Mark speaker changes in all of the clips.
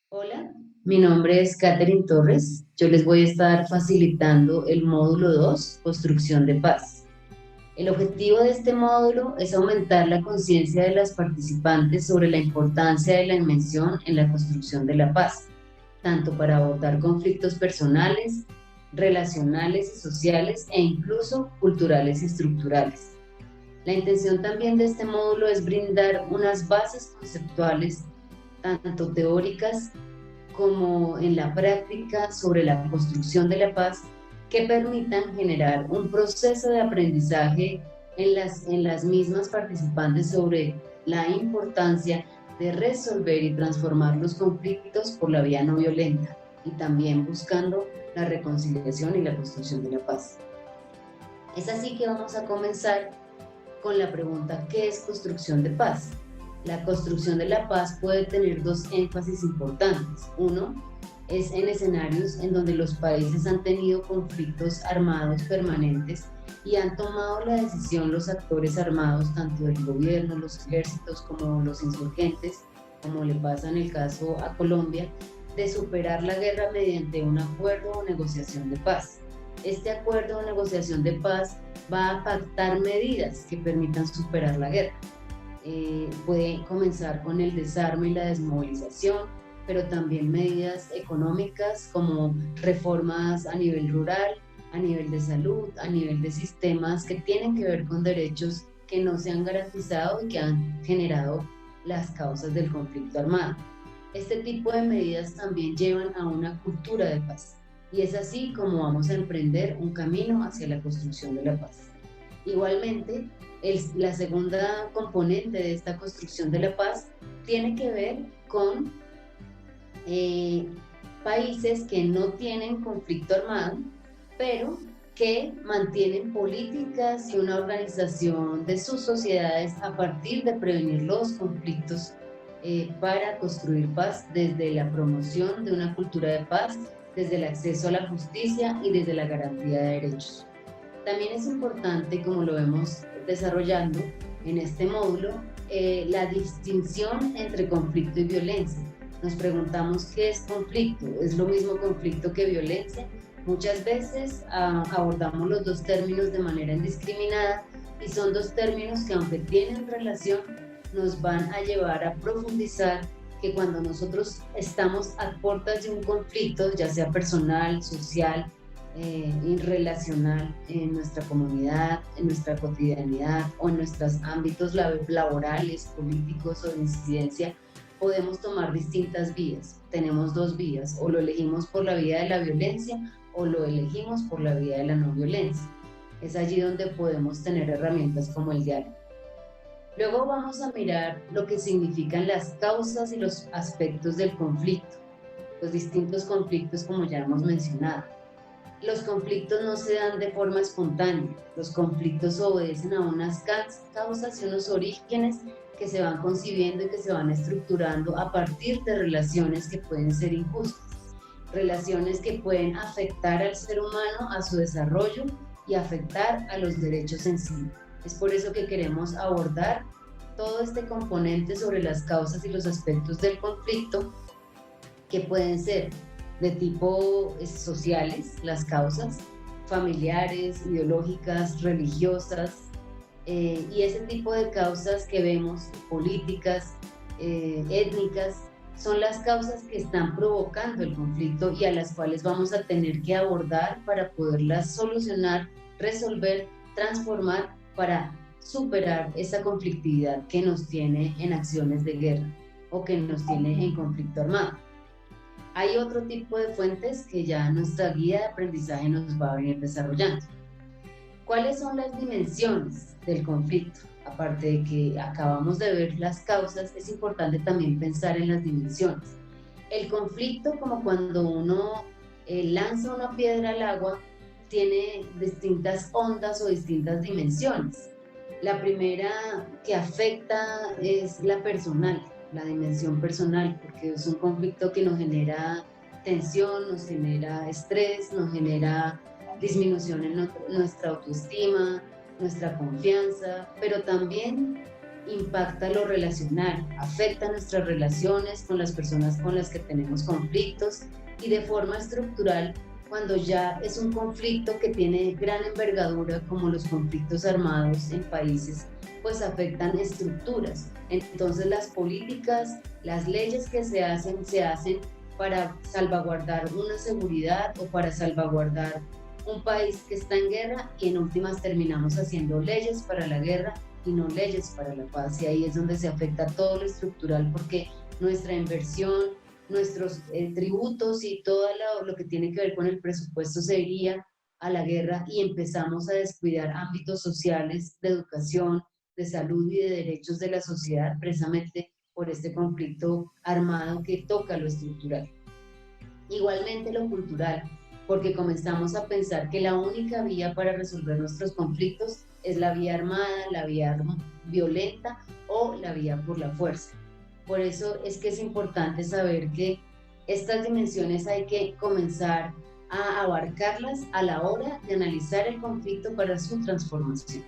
Speaker 1: Hola, mi nombre es Katherine Torres. Yo les voy a estar facilitando el módulo 2, Construcción de Paz. El objetivo de este módulo es aumentar la conciencia de las participantes sobre la importancia de la inmersión en la construcción de la paz, tanto para abordar conflictos personales, relacionales y sociales e incluso culturales y estructurales. La intención también de este módulo es brindar unas bases conceptuales, tanto teóricas como en la práctica sobre la construcción de la paz que permitan generar un proceso de aprendizaje en las mismas participantes sobre la importancia de resolver y transformar los conflictos por la vía no violenta y también buscando la reconciliación y la construcción de la paz. Es así que vamos a comenzar con la pregunta: ¿qué es construcción de paz? La construcción de la paz puede tener dos énfasis importantes. Uno es en escenarios en donde los países han tenido conflictos armados permanentes y han tomado la decisión los actores armados, tanto del gobierno, los ejércitos como los insurgentes, como le pasa en el caso a Colombia, de superar la guerra mediante un acuerdo o negociación de paz. Este acuerdo o negociación de paz va a pactar medidas que permitan superar la guerra. Puede comenzar con el desarme y la desmovilización, pero también medidas económicas como reformas a nivel rural, a nivel de salud, a nivel de sistemas que tienen que ver con derechos que no se han garantizado y que han generado las causas del conflicto armado. Este tipo de medidas también llevan a una cultura de paz, y es así como vamos a emprender un camino hacia la construcción de la paz. Igualmente, la segunda componente de esta construcción de la paz tiene que ver con eh, países que no tienen conflicto armado, pero que mantienen políticas y una organización de sus sociedades a partir de prevenir los conflictos para construir paz desde la promoción de una cultura de paz, desde el acceso a la justicia y desde la garantía de derechos. También es importante, como lo vemos desarrollando en este módulo, la distinción entre conflicto y violencia. Nos preguntamos qué es conflicto. ¿Es lo mismo conflicto que violencia? Muchas veces abordamos los dos términos de manera indiscriminada, y son dos términos que, aunque tienen relación, nos van a llevar a profundizar que cuando nosotros estamos a puertas de un conflicto, ya sea personal, social, relacional, en nuestra comunidad, en nuestra cotidianidad o en nuestros ámbitos laborales, políticos o de incidencia, podemos tomar distintas vías. Tenemos dos vías: o lo elegimos por la vía de la violencia o lo elegimos por la vía de la no violencia. Es allí donde podemos tener herramientas como el diálogo. Luego vamos a mirar lo que significan las causas y los aspectos del conflicto, los distintos conflictos como ya hemos mencionado. Los conflictos no se dan de forma espontánea. Los conflictos obedecen a unas causas y unos orígenes que se van concibiendo y que se van estructurando a partir de relaciones que pueden ser injustas, relaciones que pueden afectar al ser humano, a su desarrollo y afectar a los derechos en sí. Es por eso que queremos abordar todo este componente sobre las causas y los aspectos del conflicto, que pueden ser de tipo sociales, las causas, familiares, ideológicas, religiosas, y ese tipo de causas que vemos, políticas, étnicas, son las causas que están provocando el conflicto y a las cuales vamos a tener que abordar para poderlas solucionar, resolver, transformar, para superar esa conflictividad que nos tiene en acciones de guerra o que nos tiene en conflicto armado. Hay otro tipo de fuentes que ya nuestra guía de aprendizaje nos va a venir desarrollando. ¿Cuáles son las dimensiones del conflicto? Aparte de que acabamos de ver las causas, es importante también pensar en las dimensiones. El conflicto, como cuando uno lanza una piedra al agua, tiene distintas ondas o distintas dimensiones. La primera que afecta es la personal, la dimensión personal, porque es un conflicto que nos genera tensión, nos genera estrés, nos genera disminución en nuestra autoestima, nuestra confianza, pero también impacta lo relacional, afecta nuestras relaciones con las personas con las que tenemos conflictos y de forma estructural, cuando ya es un conflicto que tiene gran envergadura, como los conflictos armados en países, pues afectan estructuras. Entonces las políticas, las leyes que se hacen para salvaguardar una seguridad o para salvaguardar un país que está en guerra, y en últimas terminamos haciendo leyes para la guerra y no leyes para la paz, y ahí es donde se afecta todo lo estructural, porque nuestra inversión, nuestros tributos y todo lo que tiene que ver con el presupuesto se iría a la guerra, y empezamos a descuidar ámbitos sociales, de educación, de salud y de derechos de la sociedad, precisamente por este conflicto armado que toca lo estructural. Igualmente lo cultural, porque comenzamos a pensar que la única vía para resolver nuestros conflictos es la vía armada, la vía violenta o la vía por la fuerza. Por eso es que es importante saber que estas dimensiones hay que comenzar a abarcarlas a la hora de analizar el conflicto para su transformación.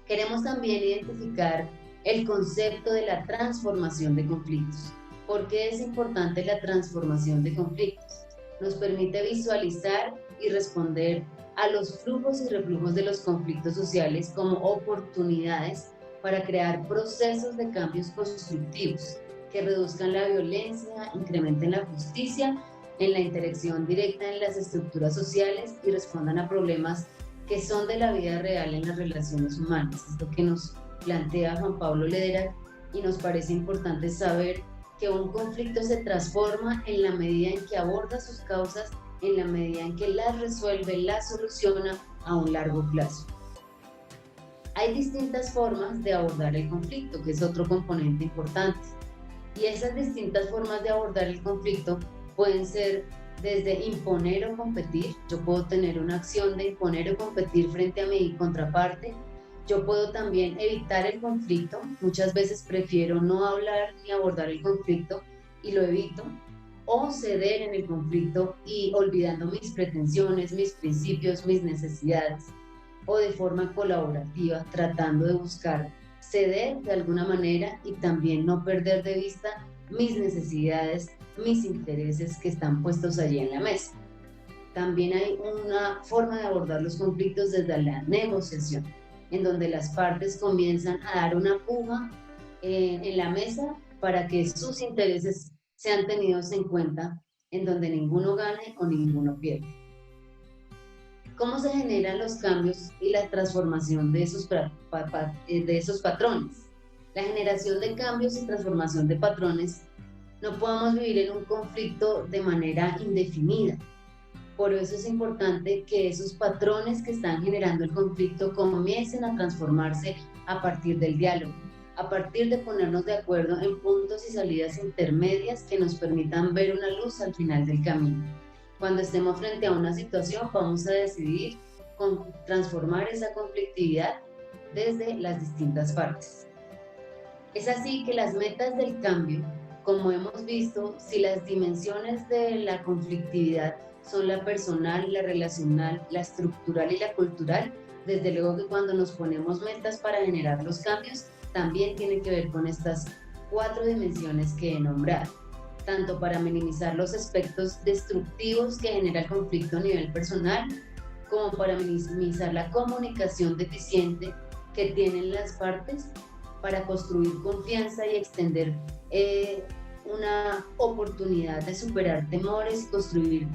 Speaker 1: Queremos también identificar el concepto de la transformación de conflictos. ¿Por qué es importante la transformación de conflictos? Nos permite visualizar y responder a los flujos y reflujos de los conflictos sociales como oportunidades para crear procesos de cambios constructivos que reduzcan la violencia, incrementen la justicia en la interacción directa en las estructuras sociales y respondan a problemas que son de la vida real en las relaciones humanas. Es lo que nos plantea Juan Pablo Lederer, y nos parece importante saber que un conflicto se transforma en la medida en que aborda sus causas, en la medida en que las resuelve, las soluciona a un largo plazo. Hay distintas formas de abordar el conflicto, que es otro componente importante. Y esas distintas formas de abordar el conflicto pueden ser desde imponer o competir. Yo puedo tener una acción de imponer o competir frente a mi contraparte. Yo puedo también evitar el conflicto. Muchas veces prefiero no hablar ni abordar el conflicto y lo evito. O ceder en el conflicto y olvidando mis pretensiones, mis principios, mis necesidades. O de forma colaborativa, tratando de buscar ceder de alguna manera y también no perder de vista mis necesidades, mis intereses que están puestos allí en la mesa. También hay una forma de abordar los conflictos desde la negociación, en donde las partes comienzan a dar una puja en la mesa para que sus intereses sean tenidos en cuenta, en donde ninguno gane o ninguno pierde. ¿Cómo se generan los cambios y la transformación de esos patrones? La generación de cambios y transformación de patrones. No podemos vivir en un conflicto de manera indefinida. Por eso es importante que esos patrones que están generando el conflicto comiencen a transformarse a partir del diálogo, a partir de ponernos de acuerdo en puntos y salidas intermedias que nos permitan ver una luz al final del camino. Cuando estemos frente a una situación, vamos a decidir transformar esa conflictividad desde las distintas partes. Es así que las metas del cambio, como hemos visto, si las dimensiones de la conflictividad son la personal, la relacional, la estructural y la cultural, desde luego que cuando nos ponemos metas para generar los cambios, también tiene que ver con estas 4 dimensiones que he nombrado, tanto para minimizar los aspectos destructivos que genera el conflicto a nivel personal, como para minimizar la comunicación deficiente que tienen las partes, para construir confianza y extender una oportunidad de superar temores y construir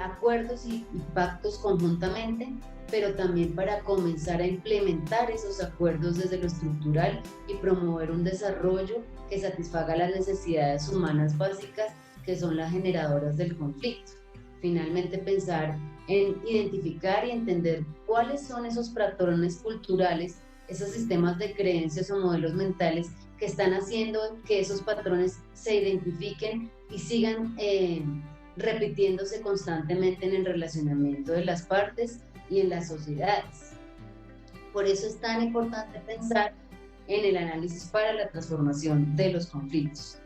Speaker 1: acuerdos y pactos conjuntamente, pero también para comenzar a implementar esos acuerdos desde lo estructural y promover un desarrollo que satisfaga las necesidades humanas básicas, que son las generadoras del conflicto. Finalmente, pensar en identificar y entender cuáles son esos patrones culturales, esos sistemas de creencias o modelos mentales que están haciendo que esos patrones se identifiquen y sigan repitiéndose constantemente en el relacionamiento de las partes y en las sociedades. Por eso es tan importante pensar en el análisis para la transformación de los conflictos.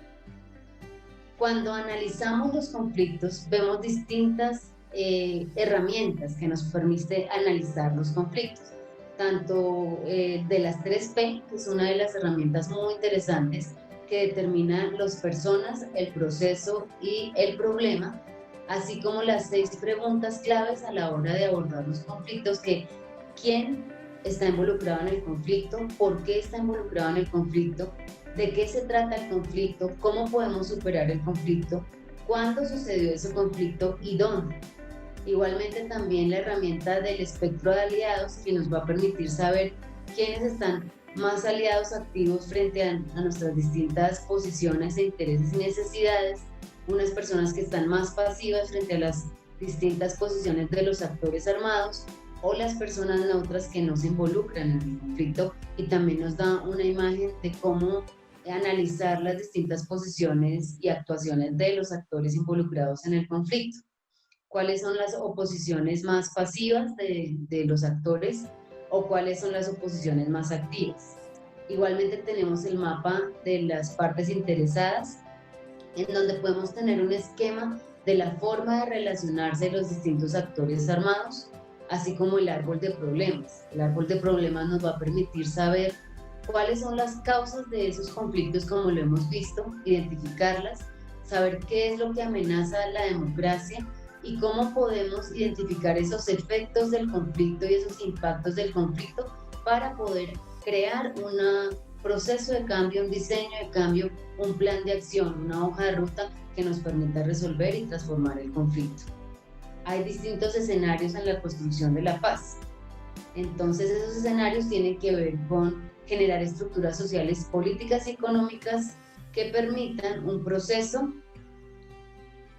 Speaker 1: Cuando analizamos los conflictos, vemos distintas herramientas que nos permiten analizar los conflictos. tanto de las 3P, que es una de las herramientas muy interesantes que determina las personas, el proceso y el problema, así como las 6 preguntas claves a la hora de abordar los conflictos, que quién está involucrado en el conflicto, por qué está involucrado en el conflicto, de qué se trata el conflicto, cómo podemos superar el conflicto, cuándo sucedió ese conflicto y dónde. Igualmente también la herramienta del espectro de aliados, que nos va a permitir saber quiénes están más aliados activos frente a nuestras distintas posiciones e intereses y necesidades, unas personas que están más pasivas frente a las distintas posiciones de los actores armados, o las personas neutras que no se involucran en el conflicto, y también nos da una imagen de cómo analizar las distintas posiciones y actuaciones de los actores involucrados en el conflicto. Cuáles son las oposiciones más pasivas de los actores o cuáles son las oposiciones más activas. Igualmente tenemos el mapa de las partes interesadas, en donde podemos tener un esquema de la forma de relacionarse los distintos actores armados, así como el árbol de problemas. El árbol de problemas nos va a permitir saber cuáles son las causas de esos conflictos, como lo hemos visto, identificarlas, saber qué es lo que amenaza la democracia y cómo podemos identificar esos efectos del conflicto y esos impactos del conflicto para poder crear un proceso de cambio, un diseño de cambio, un plan de acción, una hoja de ruta que nos permita resolver y transformar el conflicto. Hay distintos escenarios en la construcción de la paz. Entonces esos escenarios tienen que ver con generar estructuras sociales, políticas y económicas que permitan un proceso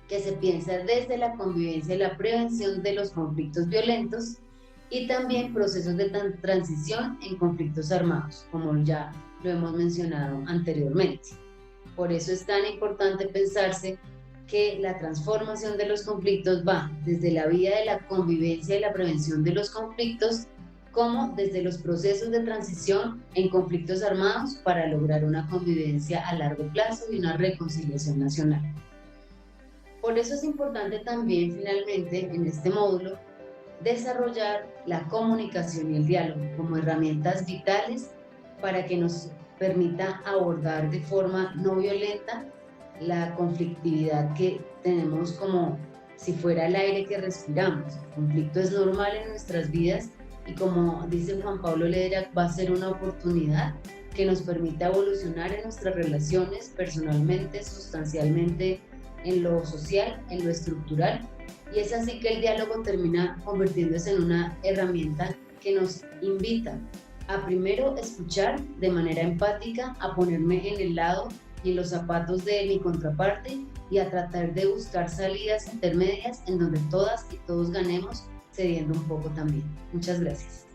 Speaker 1: que se piensa desde la convivencia y la prevención de los conflictos violentos, y también procesos de transición en conflictos armados, como ya lo hemos mencionado anteriormente. Por eso es tan importante pensarse que la transformación de los conflictos va desde la vía de la convivencia y la prevención de los conflictos, como desde los procesos de transición en conflictos armados para lograr una convivencia a largo plazo y una reconciliación nacional. Por eso es importante también, finalmente, en este módulo, desarrollar la comunicación y el diálogo como herramientas vitales para que nos permita abordar de forma no violenta la conflictividad que tenemos como si fuera el aire que respiramos. El conflicto es normal en nuestras vidas y, como dice Juan Pablo Lederach, va a ser una oportunidad que nos permita evolucionar en nuestras relaciones personalmente, sustancialmente, en lo social, en lo estructural, y es así que el diálogo termina convirtiéndose en una herramienta que nos invita a primero escuchar de manera empática, a ponerme en el lado y en los zapatos de mi contraparte y a tratar de buscar salidas intermedias en donde todas y todos ganemos, cediendo un poco también. Muchas gracias.